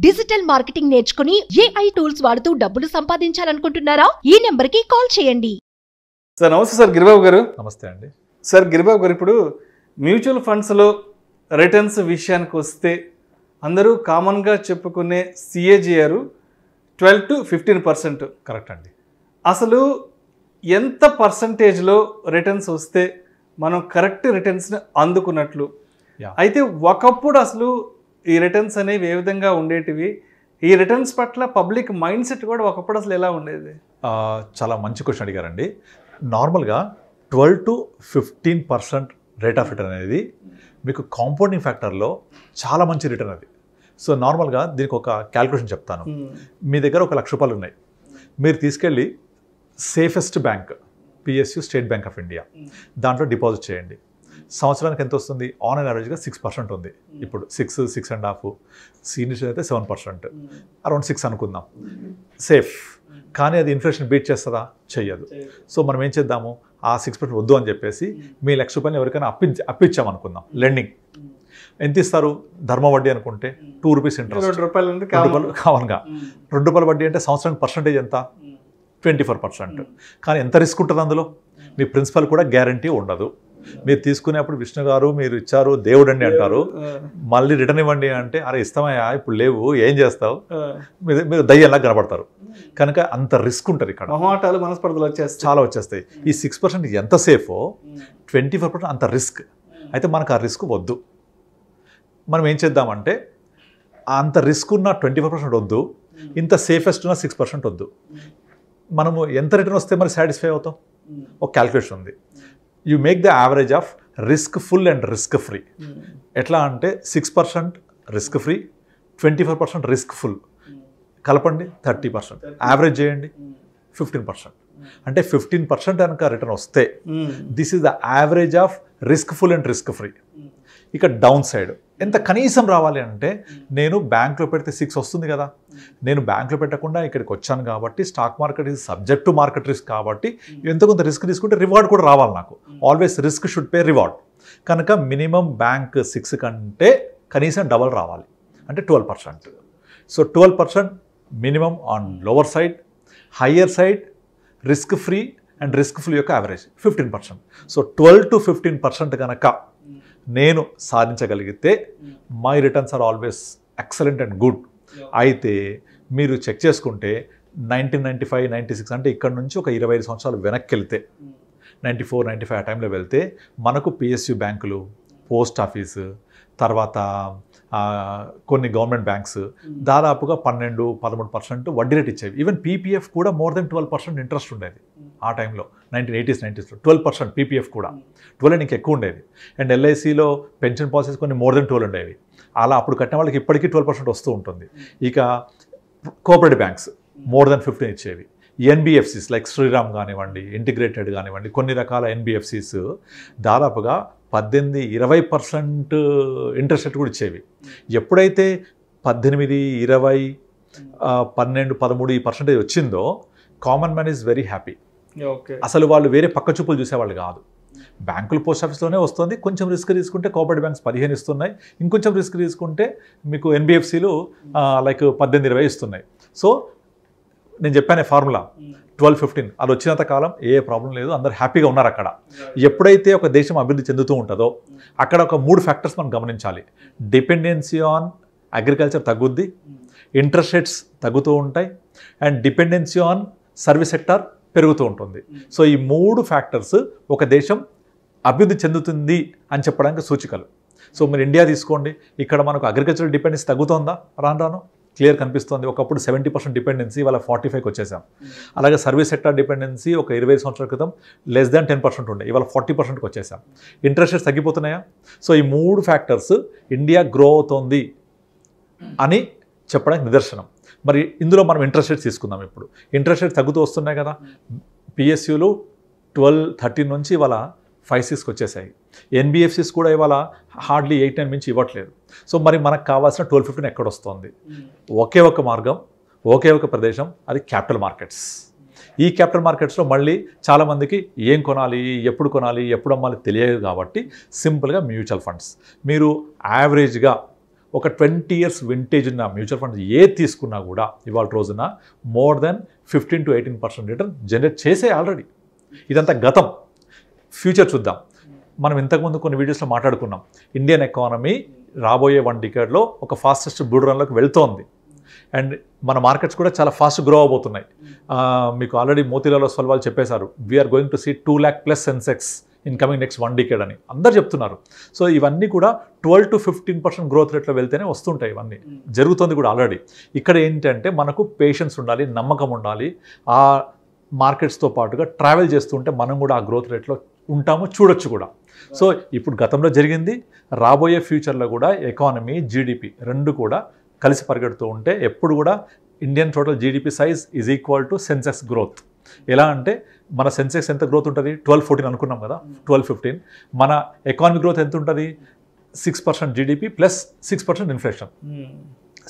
Digital marketing నేర్చుకుని AI tools వాడుతూ డబ్బులు సంపాదించాలనుకుంటున్నారా? ఈ నెంబర్ కి కాల్ చేయండి. సార్ నమస్తే సార్ గిరిబాబు గారు. నమస్తే అండి. సార్ గిరిబాబు గారు, ఇప్పుడు మ్యూచువల్ ఫండ్స్లో రిటర్న్స్ విషయానికి వస్తే అందరూ కామన్గా చెప్పుకునే CAGR 12 to 15%. కరెక్ట్ అండి. అసలు ఎంత పర్సంటేజ్లో రిటర్న్స్ వస్తే మనం కరెక్ట్ రిటర్న్స్ని అందుకున్నట్లు? అయితే ఒకప్పుడు అసలు ఈ రిటర్న్స్ అనేవి ఏ విధంగా ఉండేటివి, ఈ రిటర్న్స్ పట్ల పబ్లిక్ మైండ్ సెట్ కూడా ఒకప్పుడు అసలు ఎలా ఉండేది? చాలా మంచి క్వశ్చన్ అడిగారండి. నార్మల్గా 12 to 15% రేట్ ఆఫ్ రిటర్న్ అనేది మీకు కాంపౌండింగ్ ఫ్యాక్టర్లో చాలా మంచి రిటర్న్ అది. సో నార్మల్గా దీనికి ఒక క్యాల్కులేషన్ చెప్తాను. మీ దగ్గర ₹1,00,000 ఉన్నాయి, మీరు తీసుకెళ్ళి safest bank PSU state bank of India దాంట్లో డిపాజిట్ చేయండి. సంవత్సరానికి ఎంత వస్తుంది? ఆన్ అండ్ యావరేజ్గా 6% ఉంది. ఇప్పుడు 6.5, సీనియర్స్ అయితే 7%, అరౌండ్ 6 అనుకుందాం. సేఫ్. కానీ అది ఇన్ఫ్లేషన్ బీట్ చేస్తుందా? చెయ్యదు. సో మనం ఏం చేద్దాము, ఆ 6% వద్దు అని చెప్పేసి మీ ₹1,00,000 ఎవరికైనా అప్పిచ్చామనుకుందాం. లెండింగ్ ఎంత ఇస్తారు? ధర్మ వడ్డీ అనుకుంటే ₹2 ఇంట్రెస్ట్, ₹2 కామన్గా. ₹2 వడ్డీ అంటే సంవత్సరానికి పర్సంటేజ్ ఎంత? 24%. కానీ ఎంత రిస్క్ ఉంటుంది అందులో? మీ ప్రిన్సిపల్ కూడా గ్యారంటీ ఉండదు. మీరు తీసుకునేప్పుడు విష్ణు గారు మీరు ఇచ్చారు దేవుడు అండి అంటారు, మళ్ళీ రిటర్న్ ఇవ్వండి అంటే అరే ఇస్తామయ్యా ఇప్పుడు లేవు ఏం చేస్తావు, మీరు దయ్యంలా కనబడతారు. కనుక అంత రిస్క్ ఉంటుంది ఇక్కడ. మనస్పర్ధలు చాలా వచ్చేస్తాయి. ఈ 6% ఎంత సేఫో 24% అంత రిస్క్. అయితే మనకు ఆ రిస్క్ వద్దు. మనం ఏం చేద్దామంటే అంత రిస్క్ ఉన్న 24% వద్దు, ఇంత సేఫెస్ట్ ఉన్న 6% వద్దు. మనము ఎంత రిటర్న్ వస్తే మరి సాటిస్ఫై అవుతాం? ఒక క్యాల్కులేషన్ ఉంది. You make the average of risk full and risk free. ఎట్లా అంటే 6% రిస్క్ ఫ్రీ, 24% రిస్క్ ఫుల్ కలపండి 30%, యావరేజ్ చేయండి 15%. అంటే 15% కనుక రిటర్న్ వస్తే this is the average of risk full and risk free. ఇక డౌన్ సైడ్ ఎంత కనీసం రావాలి అంటే, నేను బ్యాంక్లో పెడితే 6 వస్తుంది కదా, నేను బ్యాంక్లో పెట్టకుండా ఇక్కడికి వచ్చాను కాబట్టి stock market is subject to market risk కాబట్టి ఎంత కొంత రిస్క్ తీసుకుంటే రివార్డ్ కూడా రావాలి నాకు. Always risk should pay reward. కనుక మినిమం బ్యాంక్ 6 కంటే కనీసం డబల్ రావాలి, అంటే 12%. So 12% minimum on lower side, higher side risk free and risk free యొక్క యావరేజ్ 15%. సో 12 to 15% కనుక నేను సాధించగలిగితే my returns are always excellent and good. అయితే మీరు చెక్ చేసుకుంటే 1995, 96 అంటే ఇక్కడ నుంచి ఒక 25 సంవత్సరాలు వెనక్కి వెళ్తే 94, 95 ఆ టైంలో వెళ్తే మనకు PSU బ్యాంకులు, పోస్ట్ ఆఫీసు, తర్వాత కొన్ని గవర్నమెంట్ బ్యాంక్స్ దాదాపుగా 12-13% వడ్డీ రేట్ ఇచ్చేవి. ఈవెన్ PPF కూడా మోర్ దెన్ 12% ఇంట్రెస్ట్ ఉండేది ఆ టైంలో. 1980s, 90sలో 12% PPF కూడా 12 ఇంకా ఎక్కువ ఉండేది. అండ్ LICలో పెన్షన్ పాలసీస్ కొన్ని మోర్ దెన్ 12 ఉండేవి. అలా అప్పుడు కట్టిన వాళ్ళకి ఇప్పటికీ 12% వస్తూ ఉంటుంది. ఇక కోఆపరేటివ్ బ్యాంక్స్ మోర్ దెన్ 15 ఇచ్చేవి. NBFCs లైక్ శ్రీరామ్ కానివ్వండి, ఇంటిగ్రేటెడ్ కానివ్వండి, కొన్ని రకాల NBFCs దాదాపుగా 18-20% ఇంట్రెస్ట్ రేట్ కూడా ఇచ్చేవి. ఎప్పుడైతే 18, 20, 12, 13 ఈ పర్సెంటేజ్ వచ్చిందో common man is very happy. అసలు వాళ్ళు వేరే పక్క చూపులు చూసేవాళ్ళు కాదు. బ్యాంకులు పోస్ట్ ఆఫీస్లోనే వస్తుంది, కొంచెం రిస్క్ తీసుకుంటే కోఆపరేటివ్ బ్యాంక్స్ 15 ఇస్తున్నాయి, ఇంకొంచెం రిస్క్ తీసుకుంటే మీకు NBFCలు లైక్ 18-20 ఇస్తున్నాయి. సో నేను చెప్పానే ఫార్ములా 12-15 అది వచ్చినంత కాలం ఏ ప్రాబ్లం లేదు, అందరు హ్యాపీగా ఉన్నారు అక్కడ. ఎప్పుడైతే ఒక దేశం అభివృద్ధి చెందుతూ ఉంటుందో అక్కడ ఒక 3 ఫ్యాక్టర్స్ మనం గమనించాలి. డిపెండెన్సీ ఆన్ అగ్రికల్చర్ తగ్గుద్ది, ఇంట్రెస్ట్ రేట్స్ తగ్గుతూ ఉంటాయి, and dependency on service sector పెరుగుతూ ఉంటుంది. సో ఈ 3 ఫ్యాక్టర్స్ ఒక దేశం అభివృద్ధి చెందుతుంది అని చెప్పడానికి సూచికలు. సో మీరు ఇండియా తీసుకోండి, ఇక్కడ మనకు అగ్రికల్చరల్ డిపెండెన్సీ తగ్గుతుందా? రాను క్లియర్ కనిపిస్తుంది. ఒకప్పుడు 70% డిపెండెన్సీ, వాళ్ళ 45కి వచ్చేసాం. అలాగే సర్వీస్ సెక్టార్ డిపెండెన్సీ ఒక 20 సంవత్సరాల క్రితం లెస్ దాన్ 10% ఉండే, ఇవాళ 40%కి వచ్చేసాం. Interest rates తగ్గిపోతున్నాయా? సో ఈ 3 ఫ్యాక్టర్స్ ఇండియా గ్రో అవుతోంది అని చెప్పడానికి నిదర్శనం. మరి ఇందులో మనం ఇంట్రెస్ట్ రేట్స్ తీసుకుందాం. ఇప్పుడు ఇంట్రెస్ట్ రేట్స్ తగ్గుతూ వస్తున్నాయి కదా. PSUలు 12-13 నుంచి ఇవాళ 5-6కి వచ్చేసాయి. NBFCs కూడా ఇవాళ హార్డ్లీ 8-9 మించి ఇవ్వట్లేదు. సో మరి మనకు కావాల్సిన 12-15 ఎక్కడ వస్తుంది? ఒకే ఒక మార్గం, ఒకే ఒక ప్రదేశం, అది క్యాపిటల్ మార్కెట్స్. ఈ క్యాపిటల్ మార్కెట్స్లో మళ్ళీ చాలామందికి ఏం కొనాలి, ఎప్పుడు అమ్మాలి తెలియదు కాబట్టి సింపుల్గా మ్యూచువల్ ఫండ్స్. మీరు యావరేజ్గా ఒక 20 years వింటేజ్ ఉన్న మ్యూచువల్ ఫండ్స్ ఏది తీసుకున్నా కూడా ఇవాళ రోజున more than 15 to 18% return generate చేసే ఆల్రెడీ. ఇదంతా గతం. ఫ్యూచర్ చూద్దాం. మనం ఇంతకుముందు కొన్ని వీడియోస్లో మాట్లాడుకున్నాం, ఇండియన్ ఎకానమీ రాబోయే 1 decade ఒక ఫాస్టెస్ట్ బుల్ రన్లోకి వెళ్తోంది. అండ్ మన మార్కెట్స్ కూడా చాలా ఫాస్ట్ గ్రో అవబోతున్నాయి. మీకు ఆల్రెడీ మోతీలాల్ ఒస్వాల్ వాళ్ళు చెప్పేశారు, we are going to see 2 lakh plus Sensex in coming next 1 decade అని అందరు చెప్తున్నారు. సో ఇవన్నీ కూడా 12 to 15% గ్రోత్ రేట్లో వెళ్తేనే వస్తుంటాయి. ఇవన్నీ జరుగుతుంది కూడా ఆల్రెడీ. ఇక్కడ ఏంటంటే మనకు పేషెన్స్ ఉండాలి, నమ్మకం ఉండాలి. ఆ మార్కెట్స్తో పాటుగా ట్రావెల్ చేస్తుంటే మనం కూడా ఆ గ్రోత్ రేట్లో ఉంటాము, చూడొచ్చు కూడా. సో ఇప్పుడు గతంలో జరిగింది, రాబోయే ఫ్యూచర్లో కూడా ఎకానమీ జీడిపి రెండు కూడా కలిసి పరిగెడుతూ ఉంటే ఎప్పుడు కూడా Indian total GDP size is equal to Sensex growth. ఎలా అంటే మన సెన్సెక్స్ ఎంత గ్రోత్ ఉంటుంది, 12-14 అనుకున్నాం కదా, 12-15. మన ఎకానమీ గ్రోత్ ఎంత ఉంటుంది, 6% జీడిపి ప్లస్ 6% ఇన్ఫ్లేషన్,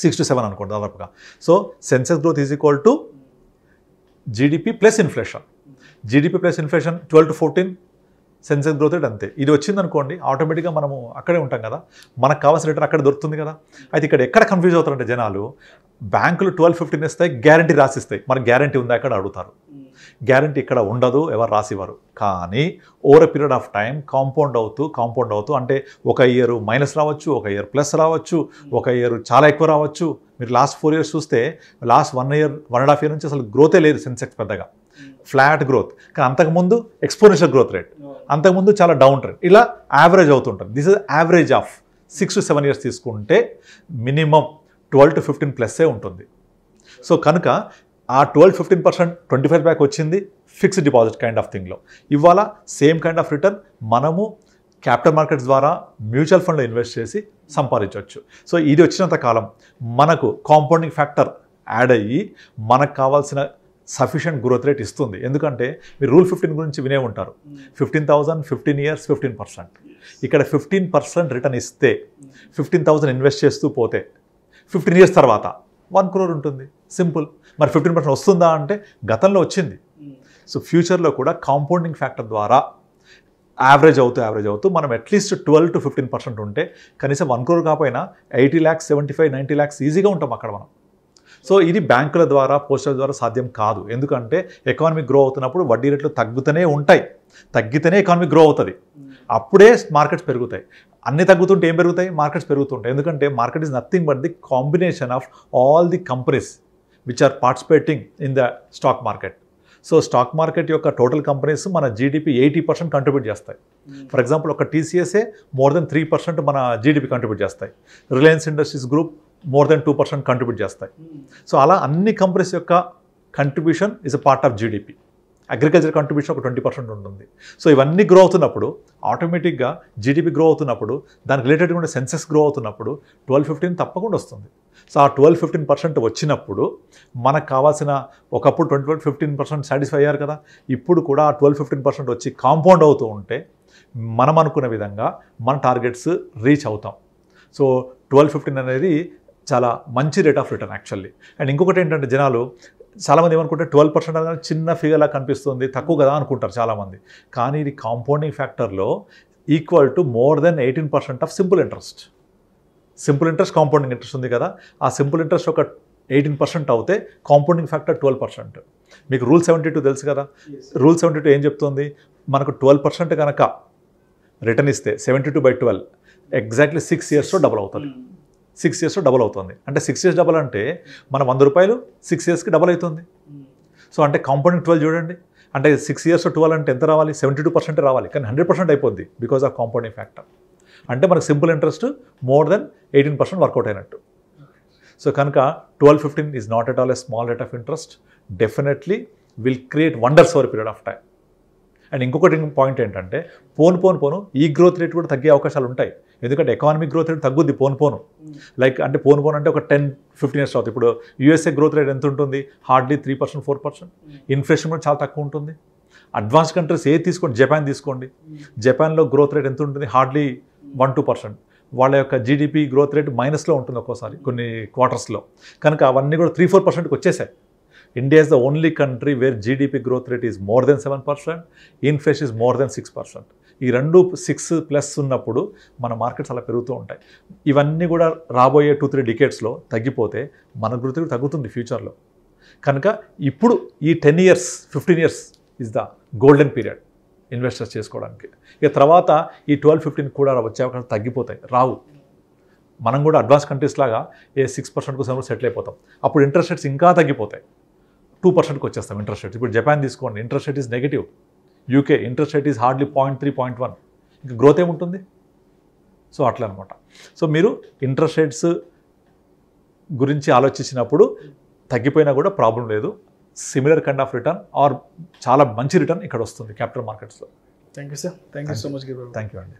6 to 7 అనుకోండి దాదాపుగా. So Sensex growth is equal to GDP plus inflation. GDP plus inflation 12 to 14, Sensex growth rate అంతే. ఇది వచ్చిందనుకోండి ఆటోమేటిక్గా మనము అక్కడే ఉంటాం కదా, మనకు కావాల్సిన రిటర్న్ అక్కడ దొరుకుతుంది కదా. అయితే ఇక్కడ ఎక్కడ కన్ఫ్యూజ్ అవుతారంటే జనాలు, బ్యాంకులు 12-15 ఇస్తాయి, గ్యారంటీ రాసిస్తాయి. మనకు గ్యారంటీ ఉందా అక్కడ అడుగుతారు. గ్యారంటీ ఇక్కడ ఉండదు, ఎవరు రాసివ్వరు. కానీ over a period of time compound అవుతూ అంటే ఒక ఇయర్ మైనస్ రావచ్చు, ఒక ఇయర్ ప్లస్ రావచ్చు, ఒక ఇయర్ చాలా ఎక్కువ రావచ్చు. మీరు లాస్ట్ 4 years చూస్తే లాస్ట్ 1 year 1.5 year నుంచి అసలు గ్రోతే లేదు సెన్సెక్స్ పెద్దగా, ఫ్లాట్ గ్రోత్. కానీ అంతకుముందు ఎక్స్పోనెన్షియల్ గ్రోత్ రేట్, అంతకుముందు చాలా డౌన్ ట్రెండ్, ఇలా యావరేజ్ అవుతుంటుంది. This is average of 6 to 7 years తీసుకుంటే మినిమం 12 to 15 ప్లస్సే ఉంటుంది. సో కనుక ఆ 12-15% 25 బ్యాక్ వచ్చింది ఫిక్స్డ్ డిపాజిట్ కైండ్ ఆఫ్ థింగ్లో. ఇవాళ సేమ్ కైండ్ ఆఫ్ రిటర్న్ మనము క్యాపిటల్ మార్కెట్స్ ద్వారా మ్యూచువల్ ఫండ్లో ఇన్వెస్ట్ చేసి సంపాదించవచ్చు. సో ఇది వచ్చినంత కాలం మనకు కాంపౌండింగ్ ఫ్యాక్టర్ యాడ్ అయ్యి మనకు కావాల్సిన సఫిషియంట్ గ్రోత్ రేట్ ఇస్తుంది. ఎందుకంటే మీరు రూల్ 15 గురించి వినే ఉంటారు, 15,000 15 years 15%. ఇక్కడ 15% రిటర్న్ ఇస్తే 15,000 ఇన్వెస్ట్ చేస్తూ పోతే 15 years తర్వాత 1 crore ఉంటుంది. సింపుల్. మరి 15% వస్తుందా అంటే గతంలో వచ్చింది. సో ఫ్యూచర్లో కూడా కాంపౌండింగ్ ఫ్యాక్టర్ ద్వారా యావరేజ్ అవుతూ మనం అట్లీస్ట్ 12 to 15% ఉంటే కనీసం 1 crore కాకపోయినా 80 lakhs 75 90 lakhs ఈజీగా ఉంటాం అక్కడ మనం. సో ఇది బ్యాంకుల ద్వారా పోస్టల్ ద్వారా సాధ్యం కాదు. ఎందుకంటే ఎకానమీ గ్రో అవుతున్నప్పుడు వడ్డీ రేట్లు తగ్గుతూనే ఉంటాయి, తగ్గితేనే ఎకానమీ గ్రో అవుతుంది, అప్పుడే మార్కెట్స్ పెరుగుతాయి. అన్ని తగ్గుతుంటే ఏం పెరుగుతాయి, మార్కెట్స్ పెరుగుతుంటాయి. ఎందుకంటే market is nothing but the combination of all the companies which are participating in the stock market. So stock market యొక్క టోటల్ కంపెనీస్ మన జీడిపి 80% కంట్రిబ్యూట్ చేస్తాయి. ఫర్ ఎగ్జాంపుల్ ఒక టీసీఎస్ఏ మోర్ దెన్ 3% మన జీడిపి కంట్రిబ్యూట్ చేస్తాయి. Reliance Industries group more than 2% contribute చేస్తాయి. So అలా అన్ని కంపెనీస్ యొక్క contribution is a part of GDP. Agriculture contribution ఒక 20% ఉంటుంది. సో ఇవన్నీ గ్రో అవుతున్నప్పుడు ఆటోమేటిక్గా జీడిపి గ్రో అవుతున్నప్పుడు దానికి రిలేటెడ్గా ఉండే సెన్సెస్ గ్రో అవుతున్నప్పుడు 12-15 తప్పకుండా వస్తుంది. సో ఆ 12-15% వచ్చినప్పుడు మనకు కావాల్సిన, ఒకప్పుడు 20-15% సాటిస్ఫై అయ్యారు కదా, ఇప్పుడు కూడా ఆ 12-15% వచ్చి కాంపౌండ్ అవుతూ ఉంటే మనం అనుకున్న విధంగా మన టార్గెట్స్ రీచ్ అవుతాం. సో 12-15 అనేది చాలా మంచి rate of return actually. And ఇంకొకటి ఏంటంటే జనాలు చాలామంది ఏమనుకుంటే 12% అనేది చిన్న ఫిగర్లా కనిపిస్తుంది, తక్కువ కదా అనుకుంటారు చాలామంది. కానీ ఇది కాంపౌండింగ్ ఫ్యాక్టర్లో equal to more than 18% of simple interest. Simple interest compounding interest ఉంది కదా, ఆ సింపుల్ ఇంట్రెస్ట్ ఒక 18% అవుతే కాంపౌండింగ్ ఫ్యాక్టర్ 12%. మీకు రూల్ 72 తెలుసు కదా, రూల్ 72 ఏం చెప్తుంది, మనకు 12% కనుక రిటర్న్ ఇస్తే 72/12 ఎగ్జాక్ట్లీ 6 yearsలో డబుల్ అవుతుంది. 6 yearsలో డబుల్ అవుతుంది. అంటే 6 years డబుల్ అంటే మన 100 రూపాయలు 6 yearsకి డబుల్ అవుతుంది. సో అంటే కాంపౌండింగ్ 12 చూడండి, అంటే 6 years 12 అంటే ఎంత రావాలి, 72% రావాలి. కానీ 100% అయిపోద్ది బికాజ్ ఆఫ్ కాంపౌండింగ్ ఫ్యాక్టర్. అంటే మనకు simple interest more than 18% work out అయినట్టు. సో కనుక 12-15 is not at all a small rate of interest, definitely will create wonders over period of time. And ఇంకొకటి పాయింట్ ఏంటంటే పోను ఈ గ్రోత్ రేట్ కూడా తగ్గే అవకాశాలు ఉంటాయి. ఎందుకంటే ఎకానమిక్ గ్రోత్ రేట్ తగ్గుద్ది పోను. లైక్ అంటే పోను అంటే ఒక 10-15 years అవుతుంది. ఇప్పుడు యూఎస్ఏ గ్రోత్ రేట్ ఎంత ఉంటుంది, హార్డ్లీ 3% 4%. ఇన్ఫ్లేషన్ కూడా చాలా తక్కువ ఉంటుంది. అడ్వాన్స్ కంట్రీస్ ఏది తీసుకోండి, జపాన్ తీసుకోండి, జపాన్లో గ్రోత్ రేట్ ఎంత ఉంటుంది, హార్డ్లీ 1-2%. వాళ్ళ యొక్క జీడిపి గ్రోత్ రేట్ మైనస్లో ఉంటుంది ఒక్కోసారి కొన్ని క్వార్టర్స్లో. కనుక అవన్నీ కూడా 3-4%కి వచ్చేసాయి. India is the only country where GDP growth rate is more than 7%, inflation is more than 6%. ఈ 6+ ఉన్నప్పుడు మన మార్కెట్స్ అలా పెరుగుతూ ఉంటాయి. ఇవన్నీ కూడా రాబోయే 2-3 డికేట్స్లో తగ్గిపోతే మన గ్రోత్ తగ్గుతుంది ఫ్యూచర్లో. కనుక ఇప్పుడు ఈ 10 years 15 years is the golden period investors చేసుకోవడానికి. ఇక తర్వాత ఈ 12-15 కూడా వచ్చే అవకాశం తగ్గిపోతాయి, రావు. మనం కూడా అడ్వాన్స్ కంట్రీస్ లాగా 6%కు సెటిల్ అయిపోతాం. అప్పుడు ఇంట్రెస్ట్ రేట్స్ ఇంకా తగ్గిపోతాయి, 2%కి వచ్చేస్తాం ఇంట్రెస్ట్ రేట్స్. ఇప్పుడు జపాన్ తీసుకోండి, interest rate is negative. UK interest rate is hardly 0.3, 0.1. ఇంకా గ్రోత్ ఏముంటుంది? సో అట్లా అనమాట. సో మీరు ఇంట్రెస్ట్ రేట్స్ గురించి ఆలోచించినప్పుడు తగ్గిపోయినా కూడా ప్రాబ్లం లేదు. Similar kind of return or చాలా మంచి రిటర్న్ ఇక్కడ వస్తుంది క్యాపిటల్ మార్కెట్స్లో. Thank you sir. Thank you so much. Thank you అండి.